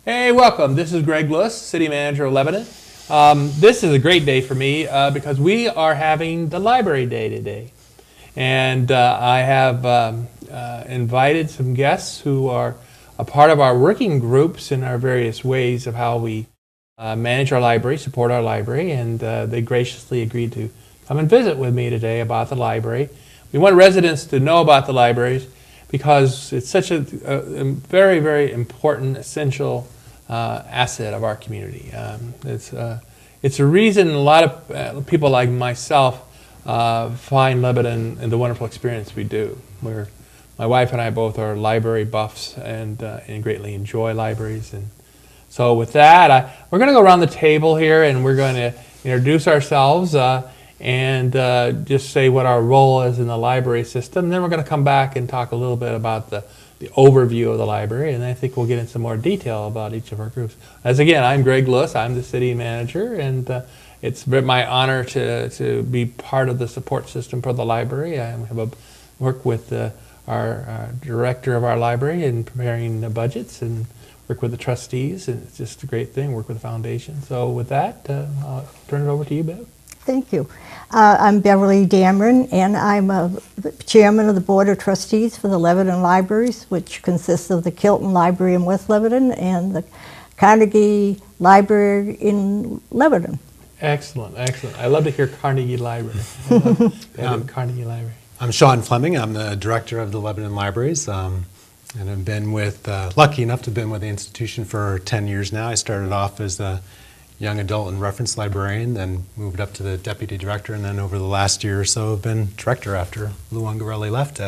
Hey, welcome. This is Greg Lewis, City Manager of Lebanon. This is a great day for me because we are having the Library Day today. And I have invited some guests who are a part of our working groups in our various ways of how we manage our library, support our library, and they graciously agreed to come and visit with me today about the library. We want residents to know about the libraries because it's such a very, very important, essential asset of our community. It's a reason a lot of people like myself find Lebanon and the wonderful experience we do. My wife and I both are library buffs and greatly enjoy libraries. And so with that, we're going to go around the table here and we're going to introduce ourselves and just say what our role is in the library system. Then we're going to come back and talk a little bit about the overview of the library, and I think we'll get into some more detail about each of our groups. As again, I'm Greg Lewis, I'm the city manager, and it's my honor to be part of the support system for the library. I have work with our director of our library in preparing the budgets and work with the trustees, and it's just a great thing, work with the foundation. So with that, I'll turn it over to you, Bev. Thank you. I'm Beverly Damren, and I'm the chairman of the Board of Trustees for the Lebanon Libraries, which consists of the Kilton Library in West Lebanon and the Carnegie Library in Lebanon. Excellent, excellent. I love to hear Carnegie Library. Carnegie Library. I'm Sean Fleming. I'm the director of the Lebanon Libraries, and I've been lucky enough to have been with the institution for 10 years now. I started off as the young adult and reference librarian, then moved up to the deputy director, and then over the last year or so have been director after Lou Ungarelli left.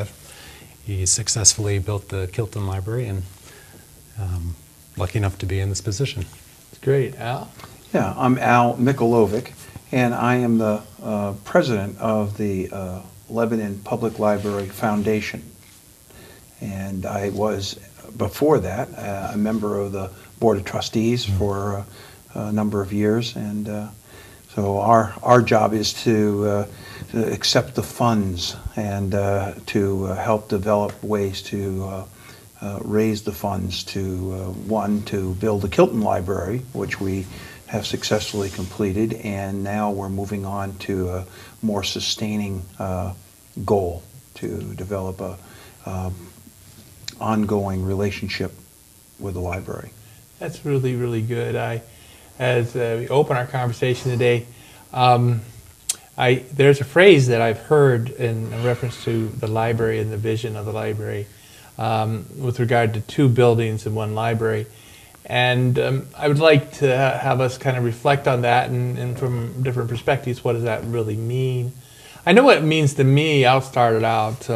He successfully built the Kilton Library, and lucky enough to be in this position. It's great. Al? Yeah, I'm Al Michalovic, and I am the president of the Lebanon Public Library Foundation. And I was, before that, a member of the Board of Trustees for a number of years, and so our job is to accept the funds and to help develop ways to raise the funds to build the Kilton Library, which we have successfully completed, and now we're moving on to a more sustaining goal to develop a ongoing relationship with the library. That's really, really good. As we open our conversation today, there's a phrase that I've heard in reference to the library and the vision of the library with regard to two buildings and one library. And I would like to have us kind of reflect on that and from different perspectives, what does that really mean? I know what it means to me. I'll start it out.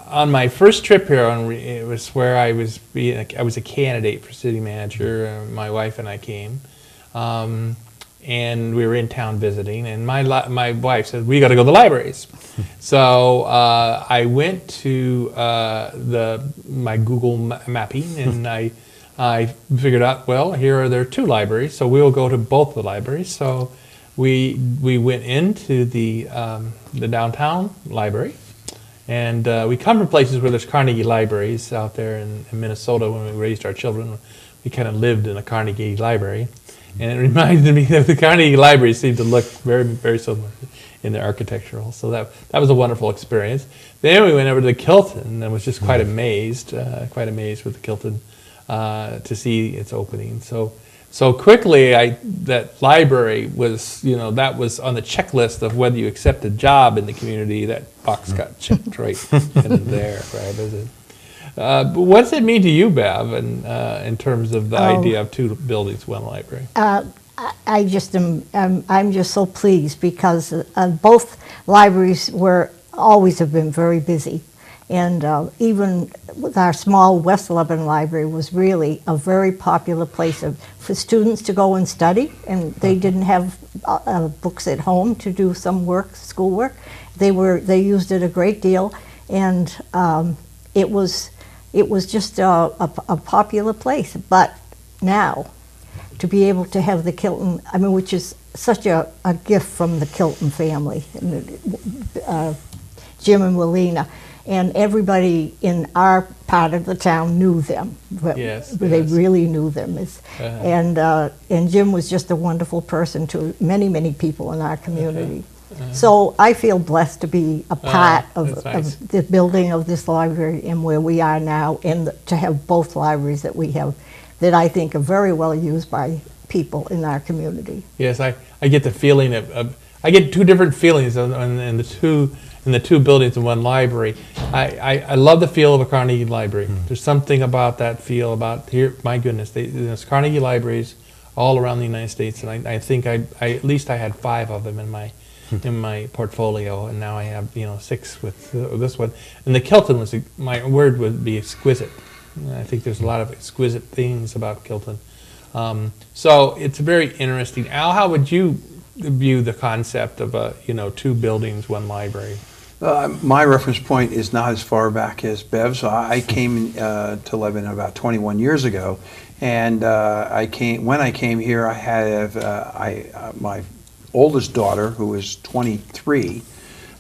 On my first trip here, it was where I was a candidate for city manager. My wife and I came, and we were in town visiting. And my wife said, "We got to go to the libraries." So I went to my Google mapping, and I figured out, well, there are two libraries, so we'll go to both the libraries. So we went into the downtown library. And we come from places where there's Carnegie libraries out there in Minnesota. When we raised our children, we kind of lived in a Carnegie library. And it reminded me that the Carnegie libraries seemed to look very, very similar in their architectural. So that was a wonderful experience. Then we went over to the Kilton and was just quite amazed with the Kilton to see its opening. So quickly, that library was, that was on the checklist of whether you accept a job in the community. That box got checked right in there for our visit. But what does it mean to you, Bev, in terms of the idea of two buildings, one library? I'm just so pleased because both libraries always have been very busy. And even with our small West Lebanon library was really a very popular place for students to go and study, and they didn't have books at home to do some schoolwork. They used it a great deal, and it was just a popular place. But now, to be able to have the Kilton, which is such a gift from the Kilton family, Jim and Willina. And everybody in our part of the town knew them. Yes, They yes. really knew them. And Jim was just a wonderful person to many, many people in our community. So I feel blessed to be a part that's nice. of the building of this library and where we are now, and to have both libraries that we have that I think are very well used by people in our community. Yes, I get the feeling I get two different feelings in the two buildings in one library. I love the feel of a Carnegie Library. There's something about that feel about here. My goodness, there's Carnegie libraries all around the United States, and I think I at least I had 5 of them in my portfolio, and now I have 6 with this one. And the Kilton was my word would be exquisite. I think there's a lot of exquisite things about Kilton. So it's very interesting. Al, how would you view the concept of 2 buildings, 1 library? My reference point is not as far back as Bev's. I came to Lebanon about 21 years ago, and when I came here, I had my oldest daughter, who was 23,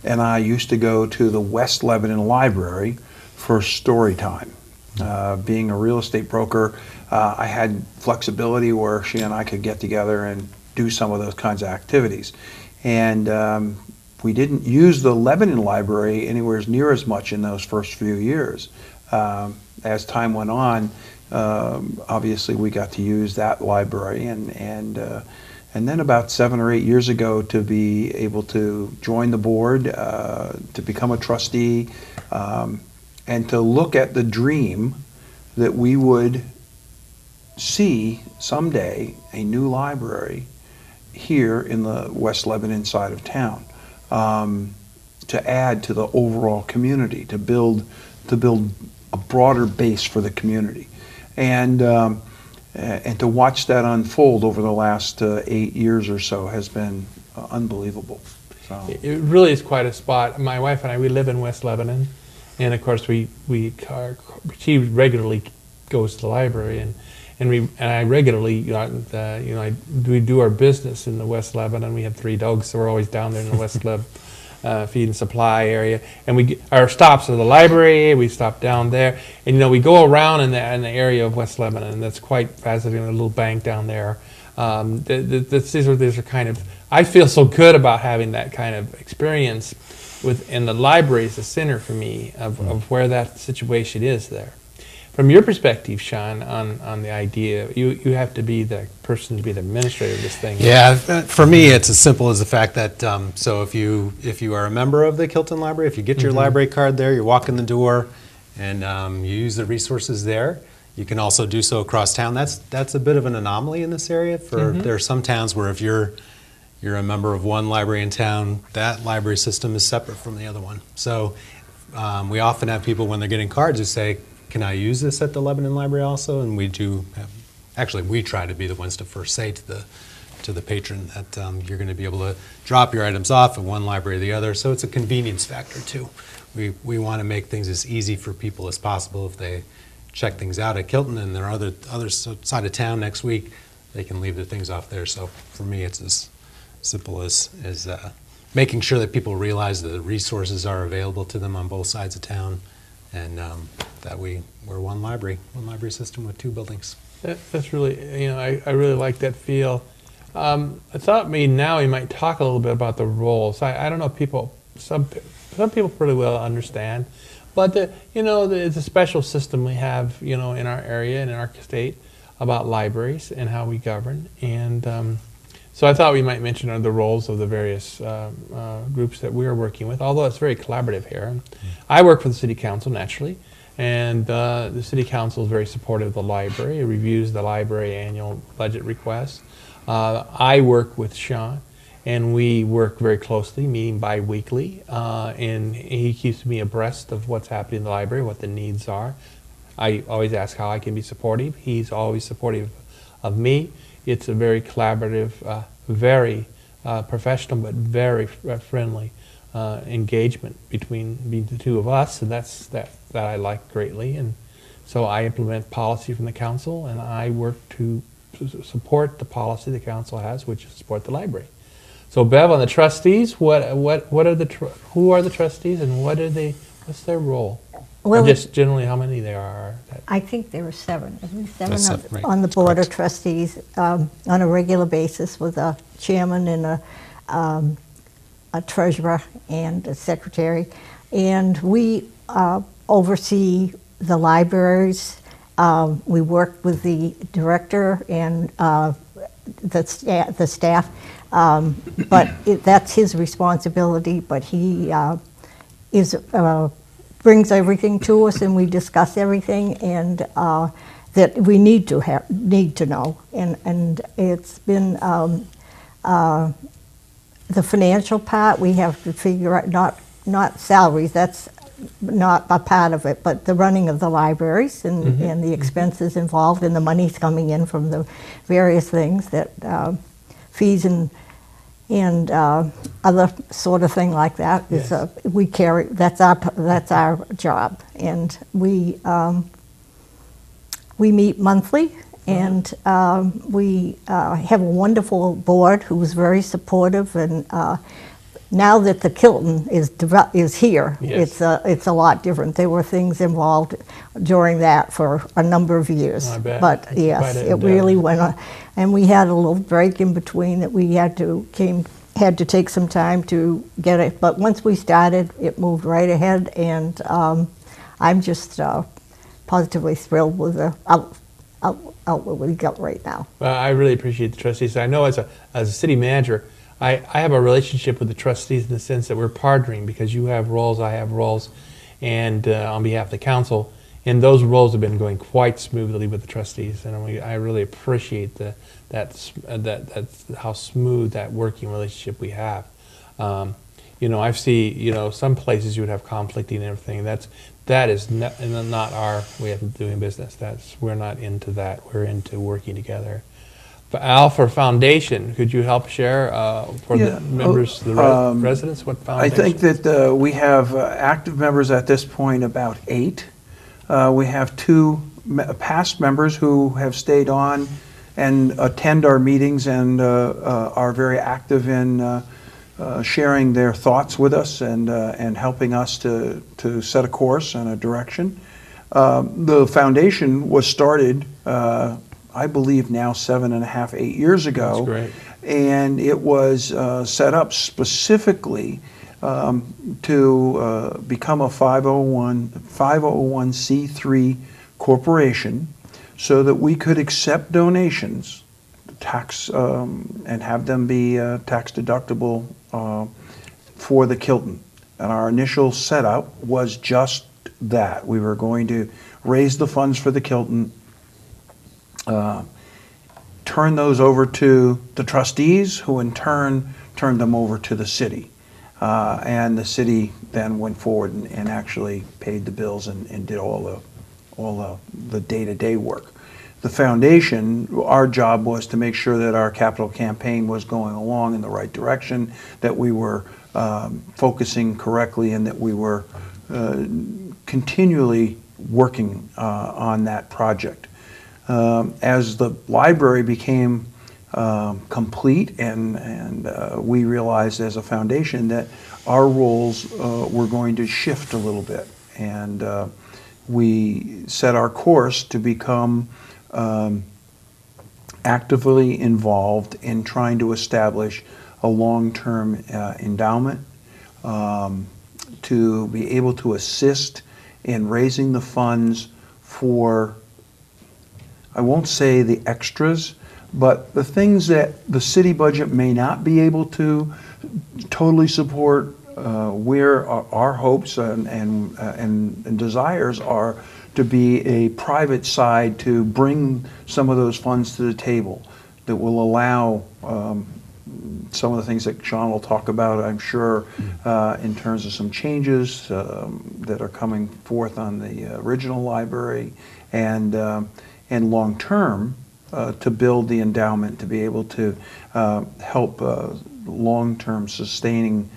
and I used to go to the West Lebanon Library for story time. Being a real estate broker, I had flexibility where she and I could get together and do some of those kinds of activities. And we didn't use the Lebanon Library anywhere near as much in those first few years. As time went on, obviously we got to use that library, and then about 7 or 8 years ago, to be able to join the board, to become a trustee, and to look at the dream that we would see someday a new library here in the West Lebanon side of town, to add to the overall community, to build a broader base for the community, and to watch that unfold over the last 8 years or so has been unbelievable. So. It really is quite a spot. My wife and I, we live in West Lebanon, and of course she regularly goes to the library, and I regularly we do our business in the West Lebanon. We have 3 dogs, so we're always down there in the West Leb feed and supply area, and our stops are the library. We stop down there, and we go around in the area of West Lebanon, and that's quite fascinating. A little bank down there. These are kind of, I feel so good about having that kind of experience and the library is the center for me of where that situation is there. From your perspective, Sean, on the idea, you have to be the person to be the administrator of this thing. Yeah, for me, it's as simple as the fact that so if you are a member of the Kilton Library, if you get your library card there, you walk in the door, and you use the resources there. You can also do so across town. That's a bit of an anomaly in this area. There are some towns where if you're a member of one library in town, that library system is separate from the other one. So we often have people when they're getting cards who say, "Can I use this at the Lebanon Library also?" And we do. We try to be the ones to first say to the patron that you're going to be able to drop your items off at one library or the other. So it's a convenience factor too. We want to make things as easy for people as possible. If they check things out at Kilton and they're other side of town next week, they can leave their things off there. So for me, it's as simple as making sure that people realize that the resources are available to them on both sides of town, and that we're one library system with 2 buildings. That's really, I really like that feel. I thought now we might talk a little bit about the roles. I don't know, some people pretty well understand, but it's a special system we have, in our area and in our state about libraries and how we govern. And so I thought we might mention the roles of the various groups that we're working with, although it's very collaborative here. I work for the City Council, naturally, and the City Council is very supportive of the library. It reviews the library annual budget requests. I work with Sean, and we work very closely, meeting bi-weekly, and he keeps me abreast of what's happening in the library, what the needs are. I always ask how I can be supportive. He's always supportive of me. It's a very collaborative, very professional, but very friendly engagement between the 2 of us, and that I like greatly. And so I implement policy from the council, and I work to support the policy the council has, which is support the library. So Bev, on the trustees, who are the trustees, and what What's their role? Well, Or just generally how many there are? I think there were seven, at least seven That's seven, right. on the That's Board of correct. Trustees on a regular basis with a chairman and a treasurer and a secretary. And we oversee the libraries. We work with the director and the staff, but that's his responsibility. But he brings everything to us, and we discuss everything, and that we need to know. And it's been the financial part. We have to figure out not salaries. That's not a part of it, but the running of the libraries and the expenses involved, and the money's coming in from the various things that fees and other sort of thing like that is Yes. we carry. That's our job, and we meet monthly, and we have a wonderful board who is very supportive. And now that the Kilton is here, Yes. it's a lot different. There were things involved during that for a number of years, I bet. but It's yes, quite an it really endeavor. went on. And we had a little break in between that we had to take some time to get it. But once we started, it moved right ahead, and I'm just positively thrilled with the outlet we got right now. Well, I really appreciate the trustees. I know as a city manager, I have a relationship with the trustees in the sense that we're partnering because you have roles, I have roles, and on behalf of the council, and those roles have been going quite smoothly with the trustees, and I really appreciate that's how smooth that working relationship we have. You know, I see, some places you would have conflicting and everything. That is not our way of doing business. We're not into that. We're into working together. But Al, for foundation, could you help share for Yeah. the members, the residents, what I foundation? think that we have active members at this point, about 8. We have 2 past members who have stayed on and attend our meetings and are very active in sharing their thoughts with us and helping us to set a course and a direction. The foundation was started, I believe now 7.5, 8 years ago. That's great. And it was set up specifically to become a 501c3 corporation so that we could accept donations, and have them be tax deductible for the Kilton. And our initial setup was just that. We were going to raise the funds for the Kilton, turn those over to the trustees, who in turn turned them over to the city. And the city then went forward and actually paid the bills and did all the day-to-day work. The foundation, our job was to make sure that our capital campaign was going along in the right direction, that we were focusing correctly, and that we were continually working on that project. As the library became complete and we realized as a foundation that our roles were going to shift a little bit, and we set our course to become actively involved in trying to establish a long-term endowment to be able to assist in raising the funds for, I won't say the extras, but the things that the city budget may not be able to totally support, where our hopes and desires are to be a private side to bring some of those funds to the table that will allow some of the things that Sean will talk about, I'm sure, in terms of some changes that are coming forth on the original library, and long-term to build the endowment to be able to help long-term sustaining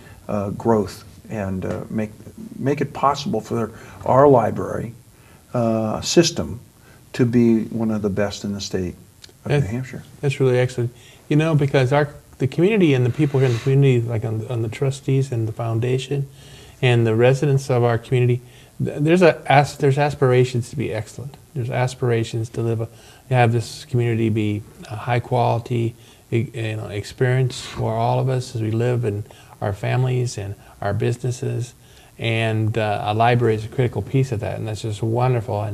growth and make it possible for our library system to be one of the best in the state of New Hampshire. That's really excellent. Because the community and the people here in the community, like on the trustees and the foundation, and the residents of our community, there's aspirations to be excellent. There's aspirations to have this community be a high quality experience for all of us as we live in our families and our businesses. And a library is a critical piece of that, and that's just wonderful.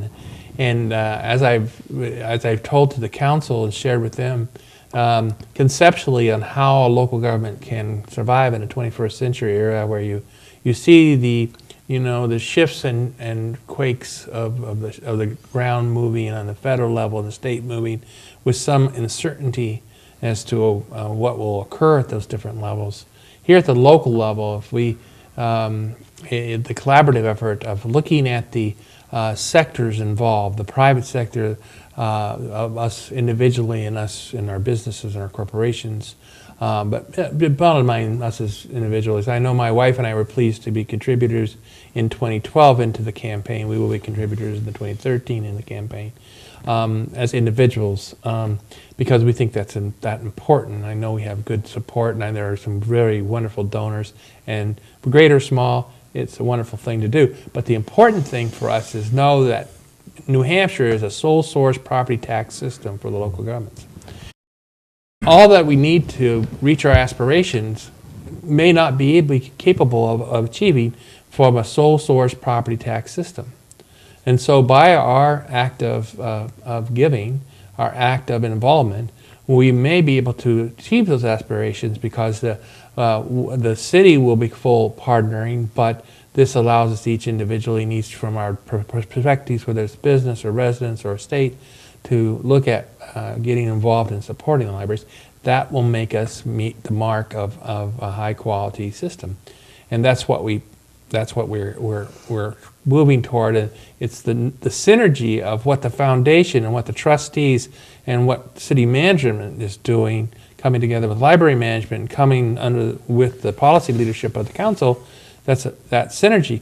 And as I've told to the council and shared with them, conceptually on how a local government can survive in a 21st century era, where you see the shifts and quakes of the ground moving on the federal level and the state moving, with some uncertainty as to what will occur at those different levels. Here at the local level, if we the collaborative effort of looking at the sectors involved, the private sector, of us individually and us in our businesses and our corporations, but bottom line, us as individuals. I know my wife and I were pleased to be contributors in 2012 into the campaign. We will be contributors in the 2013 in the campaign as individuals, because we think that's that important. I know we have good support, and there are some very wonderful donors, and great or small, it's a wonderful thing to do. But the important thing for us is know that New Hampshire is a sole source property tax system for the local governments. All that we need to reach our aspirations may not be capable of achieving from a sole source property tax system. And so by our act of giving, our act of involvement, we may be able to achieve those aspirations, because the city will be full partnering, but this allows us each individually, and each from our perspectives, whether it's business or residents or state, to look at getting involved in supporting the libraries. That will make us meet the mark of a high quality system, and that's what we're moving toward. And it's the synergy of what the foundation and what the trustees and what city management is doing, coming together with library management, and coming with the policy leadership of the council. That synergy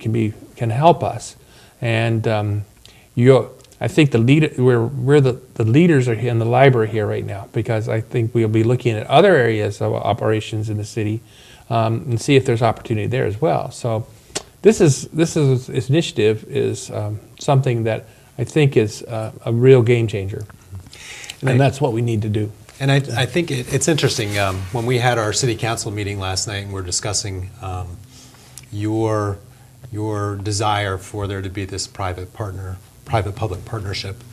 can help us, and I think we're the leaders are in the library here right now, because I think we'll be looking at other areas of operations in the city and see if there's opportunity there as well. So this initiative is something that I think is a real game changer, and that's what we need to do. And I think it's interesting, when we had our city council meeting last night and we're discussing your desire for there to be this private-public partnership,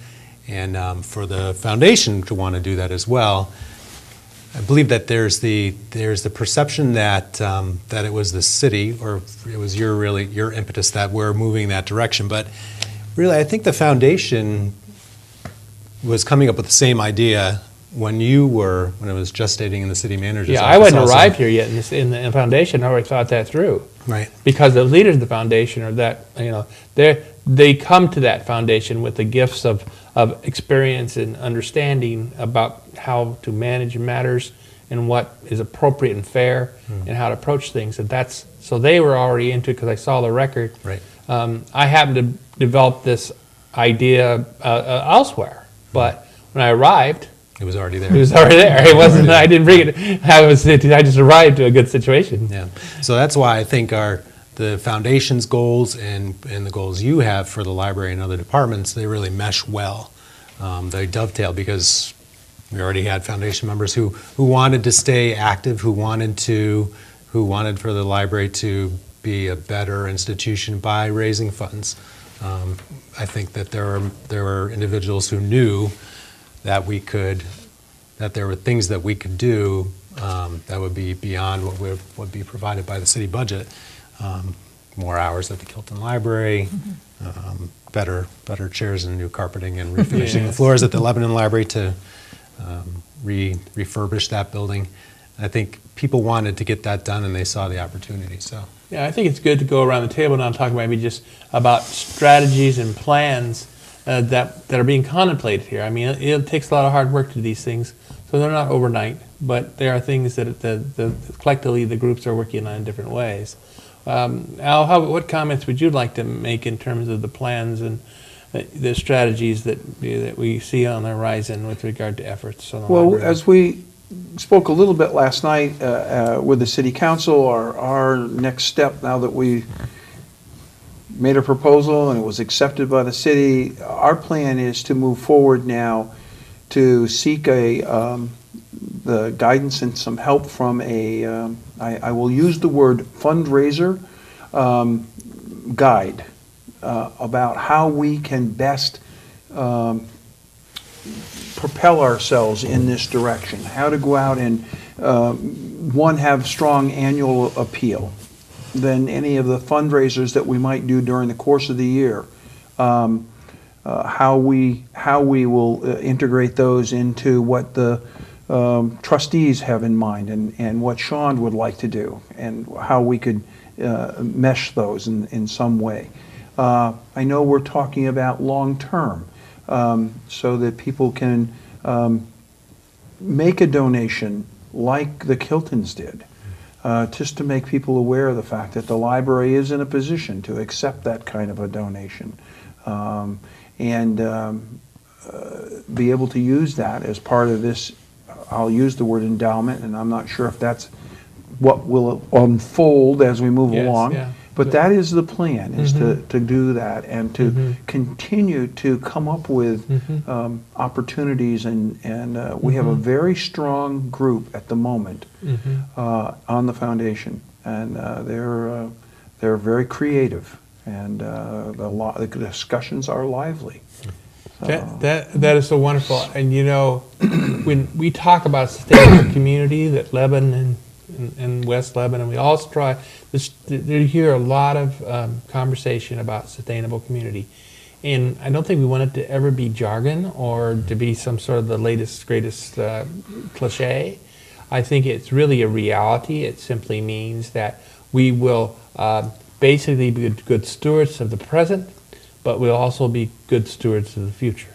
and for the foundation to want to do that as well. I believe that there's the perception that that it was the city, or it was your impetus that we're moving that direction. But really, I think the foundation was coming up with the same idea when it was gestating in the city manager's office. Yeah, I hadn't arrived here yet in the foundation. I already thought that through. Right. Because the leaders of the foundation are that, they come to that foundation with the gifts of experience and understanding about how to manage matters and what is appropriate and fair and how to approach things. And so they were already into it, because I saw the record. Right. I happened to develop this idea elsewhere, but when I arrived, it was already there. It was already there. It wasn't. I didn't bring it. I just arrived to a good situation. Yeah. So that's why I think the foundation's goals and the goals you have for the library and other departments, they really mesh well. They dovetail, because we already had foundation members who wanted to stay active, who wanted for the library to be a better institution by raising funds. I think that there were individuals who knew that there were things that we could do that would be beyond what would be provided by the city budget. More hours at the Kilton Library, better chairs and new carpeting, and refinishing the floors at the Lebanon Library to refurbish that building. I think people wanted to get that done, and they saw the opportunity. So yeah, I think it's good to go around the table now and talk maybe just about strategies and plans that are being contemplated here. I mean, it takes a lot of hard work to do these things, so they're not overnight, but there are things that collectively the groups are working on in different ways. Al, what comments would you like to make in terms of the plans and the strategies that we see on the horizon with regard to efforts on the library? As we spoke a little bit last night with the city council, our next step, now that we made a proposal and it was accepted by the city. Our plan is to move forward now to seek the guidance and some help from I will use the word fundraiser guide about how we can best propel ourselves in this direction, how to go out and have strong annual appeal than any of the fundraisers that we might do during the course of the year. How we will integrate those into what the trustees have in mind and what Sean would like to do and how we could mesh those in some way. I know we're talking about long-term so that people can make a donation like the Kiltons did, just to make people aware of the fact that the library is in a position to accept that kind of a donation and be able to use that as part of this. I'll use the word endowment, and I'm not sure if that's what will unfold as we move along. Yeah. But that is the plan, is to do that and to continue to come up with opportunities. And we have a very strong group at the moment on the foundation. And they're very creative. And the discussions are lively. That is so wonderful. And you know, when we talk about sustainable community, that Lebanon and West Lebanon, we all strive. You hear a lot of conversation about sustainable community, and I don't think we want it to ever be jargon or to be some sort of the latest, greatest cliche. I think it's really a reality. It simply means that we will basically be good stewards of the present, but we'll also be good stewards of the future.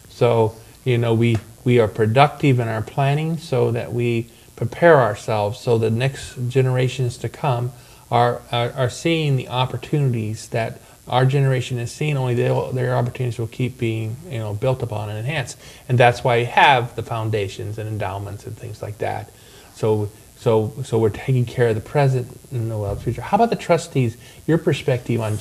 So, you know, we are productive in our planning so that we prepare ourselves so the next generations to come are seeing the opportunities that our generation has seen. Only their opportunities will keep being, you know, built upon and enhanced. And that's why we have the foundations and endowments and things like that. So we're taking care of the present and the future. How about the trustees? Your perspective on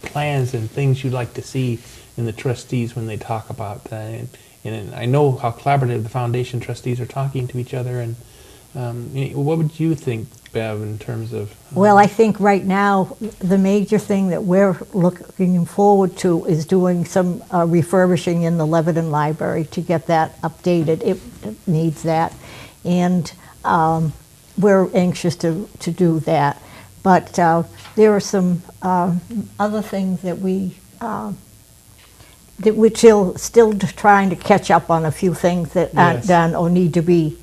plans and things you'd like to see in the trustees when they talk about that. And I know how collaborative the foundation trustees are talking to each other. And what would you think, Bev, in terms of? Well, I think right now the major thing that we're looking forward to is doing some refurbishing in the Lebanon Library to get that updated. It needs that, and we're anxious to do that. But there are some other things that we're still trying to catch up on, a few things that aren't done or need to be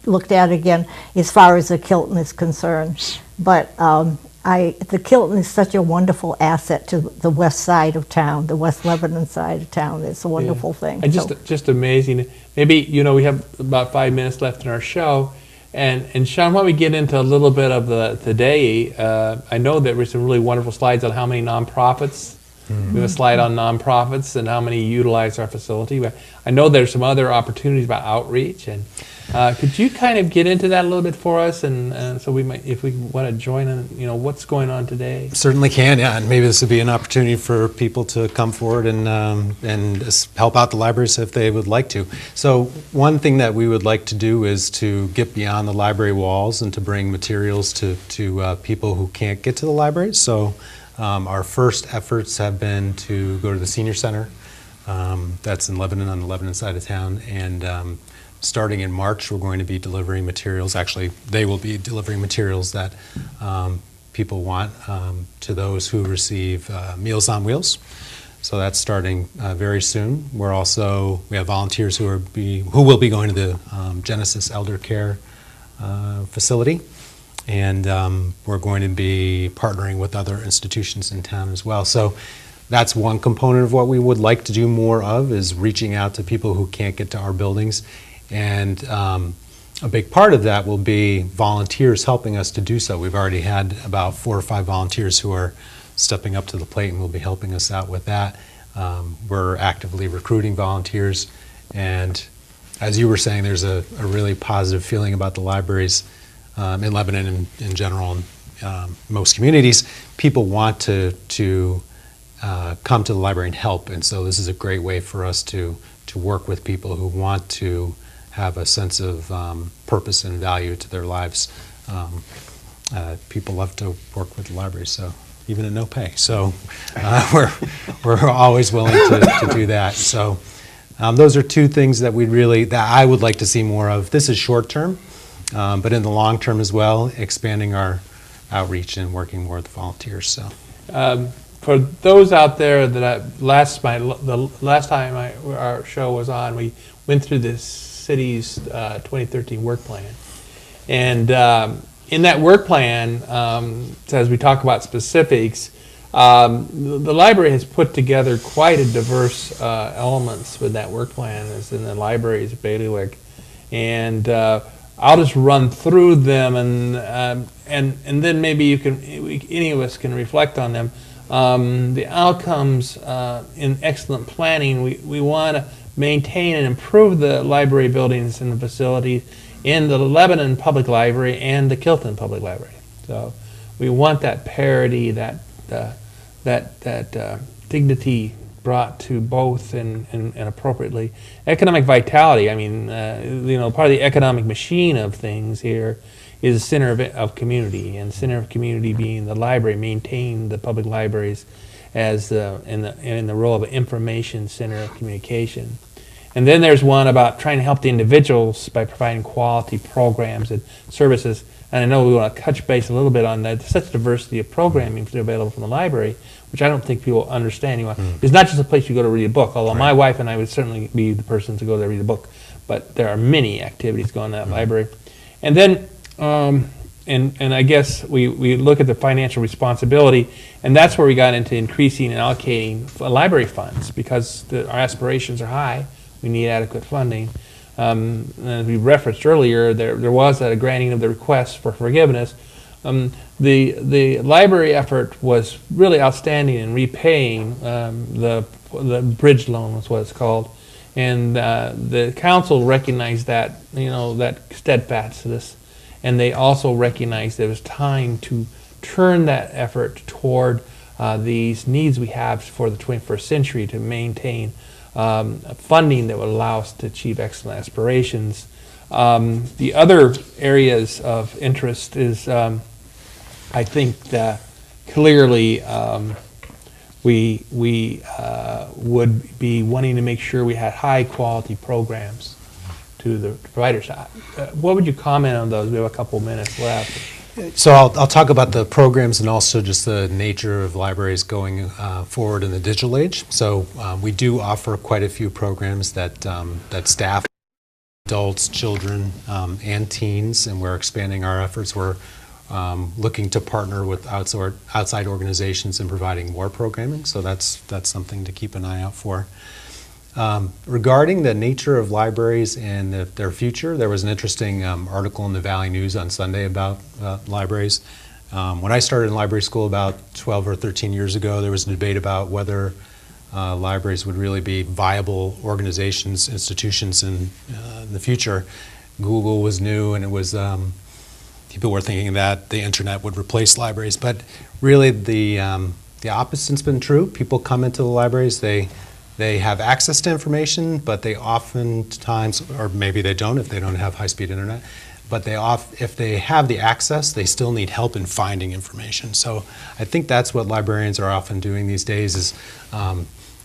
looked at again as far as the Kilton is concerned. But the Kilton is such a wonderful asset to the west side of town, the West Lebanon side of town. It's a wonderful thing. And just amazing. Maybe, you know, we have about 5 minutes left in our show. And Sean, why don't we get into a little bit of the day? I know there were some really wonderful slides on how many nonprofits. We have a slide on nonprofits and how many utilize our facility. But I know there's some other opportunities about outreach. And could you kind of get into that a little bit for us? And so we might, if we want to join in, you know, what's going on today? Certainly can, yeah. And maybe this would be an opportunity for people to come forward and help out the libraries if they would like to. So one thing that we would like to do is to get beyond the library walls and to bring materials to people who can't get to the libraries. So our first efforts have been to go to the senior center. That's in Lebanon, on the Lebanon side of town. And starting in March, we're going to be delivering materials. Actually, they will be delivering materials that people want to those who receive Meals on Wheels. So that's starting very soon. We have volunteers who will be going to the Genesis Elder Care facility. And we're going to be partnering with other institutions in town as well. So that's one component of what we would like to do more of, is reaching out to people who can't get to our buildings. And a big part of that will be volunteers helping us to do so. We've already had about 4 or 5 volunteers who are stepping up to the plate and will be helping us out with that. We're actively recruiting volunteers. And as you were saying, there's a really positive feeling about the libraries in Lebanon in general, and most communities, people want to come to the library and help, and so this is a great way for us to work with people who want to have a sense of purpose and value to their lives. People love to work with the library, so even at no pay. So we're always willing to do that. So those are two things that that I would like to see more of. This is short term, but in the long term as well, expanding our outreach and working more with the volunteers. So. For those out there that the last time our show was on, we went through the city's 2013 work plan, and in that work plan, as we talk about specifics, the library has put together quite a diverse elements with that work plan. It's in the library's bailiwick, and I'll just run through them, and then maybe any of us can reflect on them. The outcomes in excellent planning, we want to maintain and improve the library buildings and the facilities in the Lebanon Public Library and the Kilton Public Library. So we want that parity, that dignity brought to both and appropriately. Economic vitality, I mean, part of the economic machine of things here is the center of community, and center of community being the library, maintain the public libraries as in the role of an information center of communication. And then there's one about trying to help the individuals by providing quality programs and services. And I know we want to touch base a little bit on that. There's such diversity of programming available from the library, which I don't think people understand. It's not just a place you go to read a book, although my wife and I would certainly be the person to go there and read a book. But there are many activities going on in that library. And then and I guess we look at the financial responsibility, and that's where we got into increasing and allocating library funds, because our aspirations are high. We need adequate funding. As we referenced earlier, there was a granting of the request for forgiveness. The library effort was really outstanding in repaying the bridge loan, was what it's called, and the council recognized that that steadfastness. And they also recognized it was time to turn that effort toward these needs we have for the 21st century to maintain funding that would allow us to achieve excellent aspirations. The other areas of interest is, I think, that clearly we would be wanting to make sure we had high quality programs to the providers. What would you comment on those? We have a couple minutes left. So I'll talk about the programs and also just the nature of libraries going forward in the digital age. So we do offer quite a few programs that staff adults, children, and teens, and we're expanding our efforts. We're looking to partner with outside organizations in providing more programming, so that's something to keep an eye out for. Regarding the nature of libraries and their future, there was an interesting article in the Valley News on Sunday about libraries. When I started in library school about 12 or 13 years ago, there was a debate about whether libraries would really be viable organizations, institutions in the future. Google was new, and it was people were thinking that the internet would replace libraries, but really the opposite's been true. People come into the libraries, they have access to information, but they oftentimes, or maybe they don't if they don't have high-speed internet, but if they have the access, they still need help in finding information. So I think that's what librarians are often doing these days is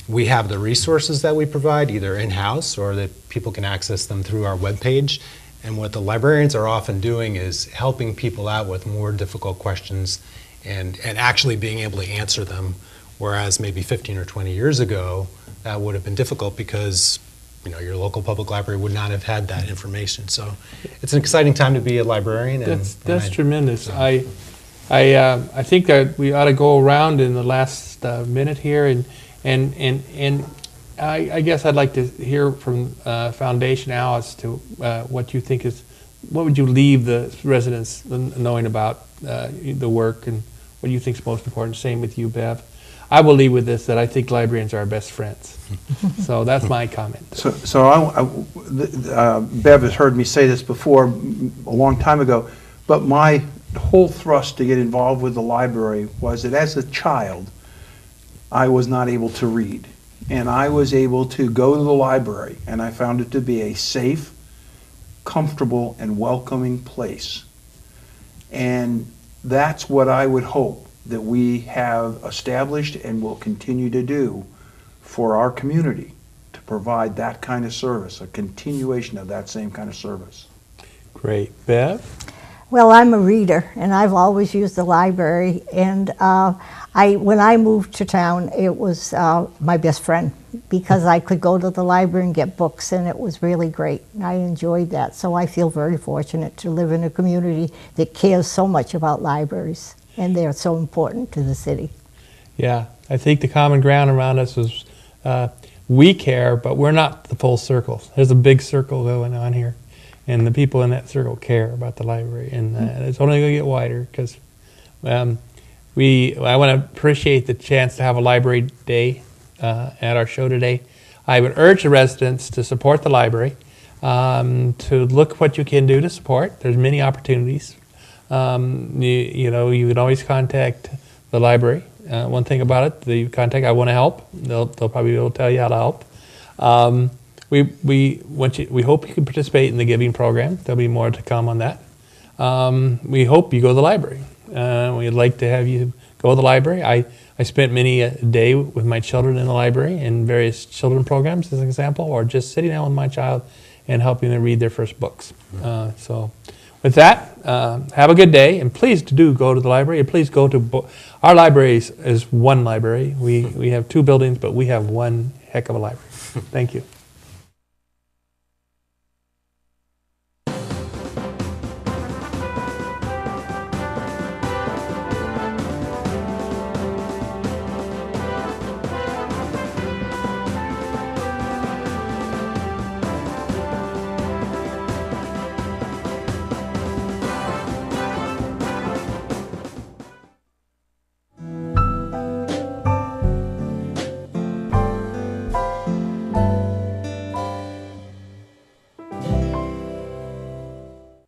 we have the resources that we provide either in-house or that people can access them through our webpage. And what the librarians are often doing is helping people out with more difficult questions and actually being able to answer them, whereas maybe 15 or 20 years ago, that would have been difficult because your local public library would not have had that information. So it's an exciting time to be a librarian. That's tremendous. I think that we ought to go around in the last minute here, and I guess I'd like to hear from Foundation Al as to what you think what would you leave the residents knowing about the work and what you think is most important. Same with you, Bev. I will leave with this, that I think librarians are our best friends. So that's my comment. Bev has heard me say this before a long time ago, but my whole thrust to get involved with the library was that as a child, I was not able to read. And I was able to go to the library, and I found it to be a safe, comfortable, and welcoming place. And that's what I would hope that we have established and will continue to do for our community, to provide that kind of service, a continuation of that same kind of service. Great. Bev? Well, I'm a reader, and I've always used the library. And when I moved to town, it was my best friend, because I could go to the library and get books, and it was really great. I enjoyed that. So I feel very fortunate to live in a community that cares so much about libraries, and they're so important to the city. Yeah, I think the common ground around us is we care, but we're not the full circle. There's a big circle going on here, and the people in that circle care about the library, and it's only going to get wider, because I want to appreciate the chance to have a library day at our show today. I would urge the residents to support the library, to look what you can do to support. There's many opportunities. You can always contact the library. One thing about it, the contact, I want to help. They'll probably be able to tell you how to help. We hope you can participate in the giving program. There'll be more to come on that. We hope you go to the library. We'd like to have you go to the library. I spent many a day with my children in the library in various children programs, as an example, or just sitting down with my child and helping them read their first books. So with that, have a good day, and please do go to the library, and please go to our library is one library. We have two buildings, but we have one heck of a library. Thank you.